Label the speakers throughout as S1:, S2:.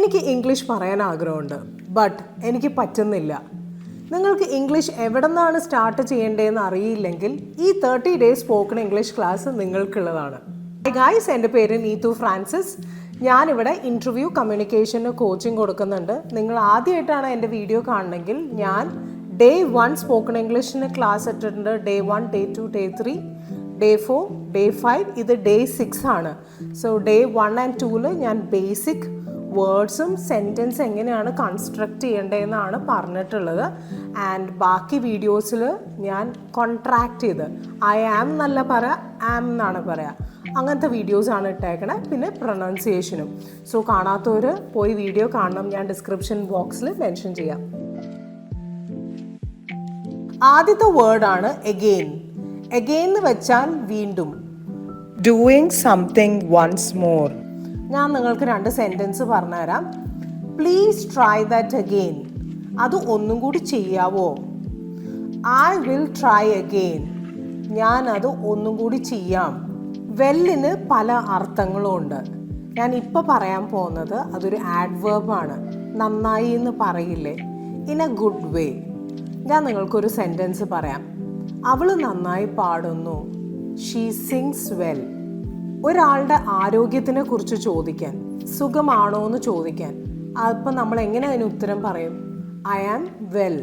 S1: എനിക്ക് ഇംഗ്ലീഷ് പറയാൻ ആഗ്രഹമുണ്ട്, ബട്ട് എനിക്ക് പറ്റുന്നില്ല. നിങ്ങൾക്ക് ഇംഗ്ലീഷ് എവിടെ നിന്നാണ് സ്റ്റാർട്ട് ചെയ്യേണ്ടതെന്ന് അറിയില്ലെങ്കിൽ ഈ 30 ഡേയ്സ് സ്പോക്കൺ ഇംഗ്ലീഷ് ക്ലാസ് നിങ്ങൾക്കുള്ളതാണ്. ഹായ് ഗായ്സ്, എൻ്റെ പേര് നീതു ഫ്രാൻസിസ്. ഞാനിവിടെ ഇൻ്റർവ്യൂ കമ്മ്യൂണിക്കേഷന് കോച്ചിങ് കൊടുക്കുന്നുണ്ട്. നിങ്ങൾ ആദ്യമായിട്ടാണ് എൻ്റെ വീഡിയോ കാണണമെങ്കിൽ ഞാൻ ഡേ 1 സ്പോക്കൺ ഇംഗ്ലീഷിന് ക്ലാസ് ഇട്ടിട്ടുണ്ട്. Day 1, day 2, day 3, day 4, day 5, ഇത് ഡേ 6 ആണ്. സോ ഡേ 1 and 2 ഞാൻ ബേസിക് വേർഡ്സും സെൻറ്റൻസ് എങ്ങനെയാണ് കൺസ്ട്രക്റ്റ് ചെയ്യേണ്ടതെന്നാണ് പറഞ്ഞിട്ടുള്ളത്. ആൻഡ് ബാക്കി വീഡിയോസിൽ ഞാൻ കോൺട്രാക്റ്റ് ചെയ്ത് ഐ ആം എന്നല്ല പറയാം, ആം എന്നാണ് പറയാം, അങ്ങനത്തെ വീഡിയോസാണ് ഇട്ടേക്കണേ. പിന്നെ പ്രൊനൗൺസിയേഷനും. സോ കാണാത്തവർ പോയി വീഡിയോ കാണണം, ഞാൻ ഡിസ്ക്രിപ്ഷൻ ബോക്സിൽ മെൻഷൻ ചെയ്യാം. ആദ്യത്തെ വേർഡാണ് എഗെയിൻ. എഗെയിൻ എന്ന് വെച്ചാൽ വീണ്ടും. Doing something once more. ഞാൻ നിങ്ങൾക്ക് 2 സെൻറ്റൻസ് പറഞ്ഞുതരാം. Please try that again. അത് ഒന്നും കൂടി ചെയ്യാവോ? I will try again. ഞാൻ അത് ഒന്നും കൂടി ചെയ്യാം. വെല്ലിന് പല അർത്ഥങ്ങളും ഉണ്ട്. ഞാൻ ഇപ്പോൾ പറയാൻ പോകുന്നത് അതൊരു ആഡ്വേർബാണ്. നന്നായി എന്ന് പറയില്ലേ, ഇൻ എ ഗുഡ് വേ. ഞാൻ നിങ്ങൾക്കൊരു സെൻറ്റൻസ് പറയാം. അവൾ നന്നായി പാടുന്നു. She sings well. ഒരാളുടെ ആരോഗ്യത്തിനെ കുറിച്ച് ചോദിക്കാൻ, സുഖമാണോ എന്ന് ചോദിക്കാൻ, അപ്പം നമ്മൾ എങ്ങനെ അതിന് ഉത്തരം പറയും? I am well.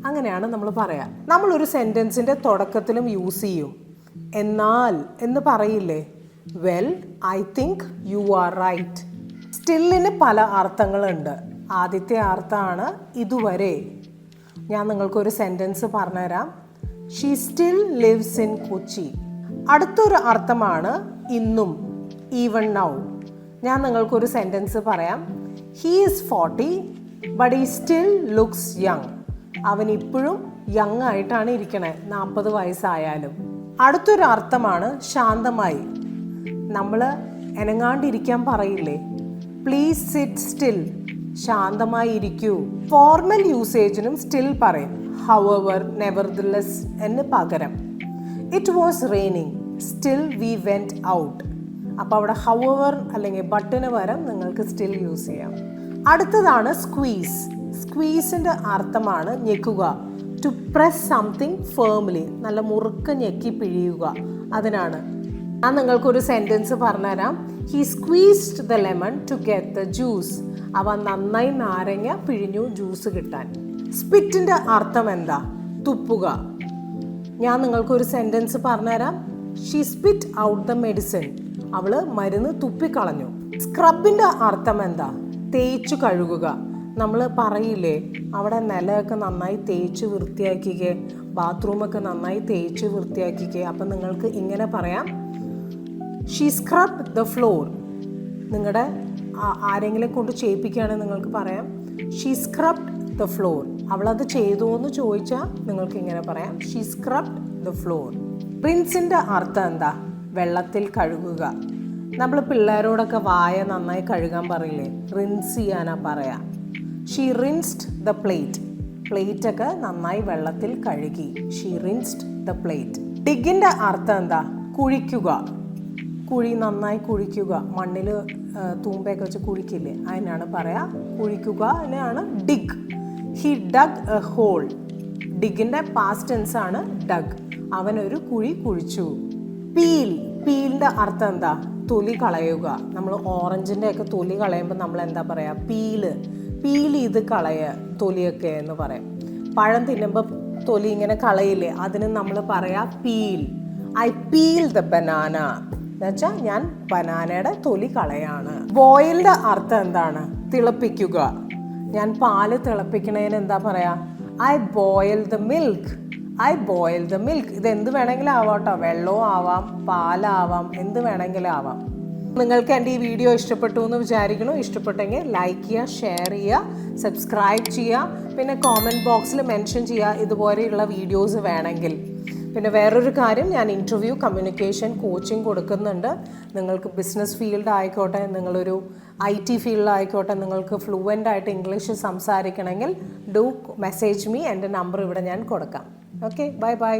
S1: അങ്ങനെയാണ് നമ്മൾ പറയാം. നമ്മളൊരു സെൻറ്റൻസിൻ്റെ തുടക്കത്തിലും യൂസ് ചെയ്യും. എന്നാൽ എന്ന് പറയില്ലേ, well I think you are right. സ്റ്റില്ലിന് പല അർത്ഥങ്ങളുണ്ട്. ആദ്യത്തെ അർത്ഥമാണ് ഇതുവരെ. ഞാൻ നിങ്ങൾക്കൊരു സെൻറ്റൻസ് പറഞ്ഞുതരാം. She still lives in Kochi. അടുത്തൊരു അർത്ഥമാണ് ഇന്നും, ഈവൺ നൗ. ഞാൻ നിങ്ങൾക്കൊരു സെൻറ്റൻസ് പറയാം. He is 40 but he still looks young. അവൻ ഇപ്പോഴും യങ് ആയിട്ടാണ് ഇരിക്കണേ, 40 വയസ്സായാലും. അടുത്തൊരു അർത്ഥമാണ് ശാന്തമായി. നമ്മൾ എനങ്ങാണ്ടിരിക്കാൻ പറയില്ലേ, പ്ലീസ് സിറ്റ് സ്റ്റിൽ. ശാന്തമായി ഇരിക്കൂ. ഫോർമൽ യൂസേജിനും സ്റ്റിൽ പറയും. ഹൗവർ, നെവർദലെസ് എന്ന് പകരം. It was raining still we went out. അപ്പോൾ അവിടെ ഹൗവർ അല്ലെങ്കിൽ ബട്ടിന് പകരം നിങ്ങൾക്ക് സ്റ്റിൽ യൂസ് ചെയ്യാം. അടുത്തതാണ് സ്ക്വീസ്. സ്ക്വീസിൻ്റെ അർത്ഥമാണ് ഞെക്കുക. To press something firmly. നല്ല മുറുക്ക ഞെക്കി പിഴിയുക. അതിനാണ്. ഞാൻ നിങ്ങൾക്കൊരു സെൻറ്റൻസ് പറഞ്ഞുതരാം. He squeezed the lemon to get the juice. അവൻ നന്നായി നാരങ്ങ പിഴിഞ്ഞു ജ്യൂസ് കിട്ടാൻ. സ്പിറ്റിൻ്റെ അർത്ഥം എന്താ? തുപ്പുക. ഞാൻ നിങ്ങൾക്കൊരു സെൻറ്റൻസ് പറഞ്ഞുതരാം. She spit out the medicine. അവൾ മരുന്ന് തുപ്പിക്കളഞ്ഞു. സ്ക്രബിൻ്റെ അർത്ഥം എന്താ? തേച്ചു കഴുകുക. നമ്മൾ പറയില്ലേ, അവിടെ നിലമൊക്കെ നന്നായി തേച്ച് വൃത്തിയാക്കിക്കേ, ബാത്റൂമൊക്കെ നന്നായി തേച്ച് വൃത്തിയാക്കിക്കേ. അപ്പം നിങ്ങൾക്ക് ഇങ്ങനെ പറയാം, ഷീ സ്ക്രബ് ദ ഫ്ലോർ. നിങ്ങളുടെ ആരെങ്കിലും കൊണ്ട് ചെയ്യിപ്പിക്കുകയാണെങ്കിൽ നിങ്ങൾക്ക് പറയാം, ഷീ സ്ക്രബ്ഡ് ദ ഫ്ലോർ. അവളത് ചെയ്തു എന്ന് ചോദിച്ചാൽ നിങ്ങൾക്ക് ഇങ്ങനെ പറയാം, ഷീ സ്ക്രബ്ഡ് ദ ഫ്ലോർ. റിൻസിൻ്റെ അർത്ഥം എന്താ? വെള്ളത്തിൽ കഴുകുക. നമ്മൾ പിള്ളേരോടൊക്കെ വായ നന്നായി കഴുകാൻ പറയില്ലേ, റിൻസ് ചെയ്യാനാ പറയാ. She rinsed the plate. പ്ലേറ്റൊക്കെ നന്നായി വെള്ളത്തിൽ കഴുകി. She rinsed the plate. ഡിഗിൻ്റെ അർത്ഥം എന്താ? കുഴിക്കുക. കുഴി നന്നായി കുഴിക്കുക. മണ്ണിൽ തൂമ്പയൊക്കെ വെച്ച് കുഴിക്കില്ലേ, അതിനാണ് പറയാ കുഴിക്കുക. അതിനാണ് dig. He dug a hole. ഡിഗിൻ്റെ പാസ്റ്റ് ടെൻസ് ആണ് ഡഗ്. അവനൊരു കുഴി കുഴിച്ചു. പീൽ. പീലിൻ്റെ അർത്ഥം എന്താ? തൊലി കളയുക. നമ്മൾ ഓറഞ്ചിൻ്റെ ഒക്കെ തൊലി കളയുമ്പോൾ നമ്മൾ എന്താ പറയുക? പീല്. പീൽ ചെയ്ത് കളയുക തൊലിയൊക്കെ എന്ന് പറയും. പഴം തിന്നുമ്പോൾ തൊലി ഇങ്ങനെ കളയില്ലേ, അതിന് നമ്മൾ പറയാ peel. I peel the banana എന്ന് വെച്ചാൽ ഞാൻ ബനാനയുടെ തൊലി കളയാണ്. ബോയിലിൻ്റെ അർത്ഥം എന്താണ്? തിളപ്പിക്കുക. ഞാൻ പാല് തിളപ്പിക്കണതിന് എന്താ പറയാ? I boil the milk. I boil the milk. ഇത് എന്ത് വേണമെങ്കിലും ആവാം കേട്ടോ. വെള്ളവും ആവാം, പാലാവാം, എന്ത് വേണമെങ്കിലും ആവാം. നിങ്ങൾക്ക് എൻ്റെ ഈ വീഡിയോ ഇഷ്ടപ്പെട്ടു എന്ന് വിചാരിക്കുന്നു. ഇഷ്ടപ്പെട്ടെങ്കിൽ ലൈക്ക് ചെയ്യുക, ഷെയർ ചെയ്യുക, സബ്സ്ക്രൈബ് ചെയ്യുക. പിന്നെ കോമെൻറ്റ് ബോക്സിൽ മെൻഷൻ ചെയ്യുക ഇതുപോലെയുള്ള വീഡിയോസ് വേണമെങ്കിൽ. പിന്നെ വേറൊരു കാര്യം, ഞാൻ ഇൻ്റർവ്യൂ കമ്മ്യൂണിക്കേഷൻ കോച്ചിങ് കൊടുക്കുന്നുണ്ട്. നിങ്ങൾക്ക് ബിസിനസ് ഫീൽഡ് ആയിക്കോട്ടെ, നിങ്ങളൊരു IT ഫീൽഡിലായിക്കോട്ടെ, നിങ്ങൾക്ക് ഫ്ലുവൻ്റ് ആയിട്ട് ഇംഗ്ലീഷ് സംസാരിക്കണമെങ്കിൽ ഡു മെസ്സേജ് മീ. എൻ്റെ നമ്പർ ഇവിടെ ഞാൻ കൊടുക്കാം. Okay, bye bye.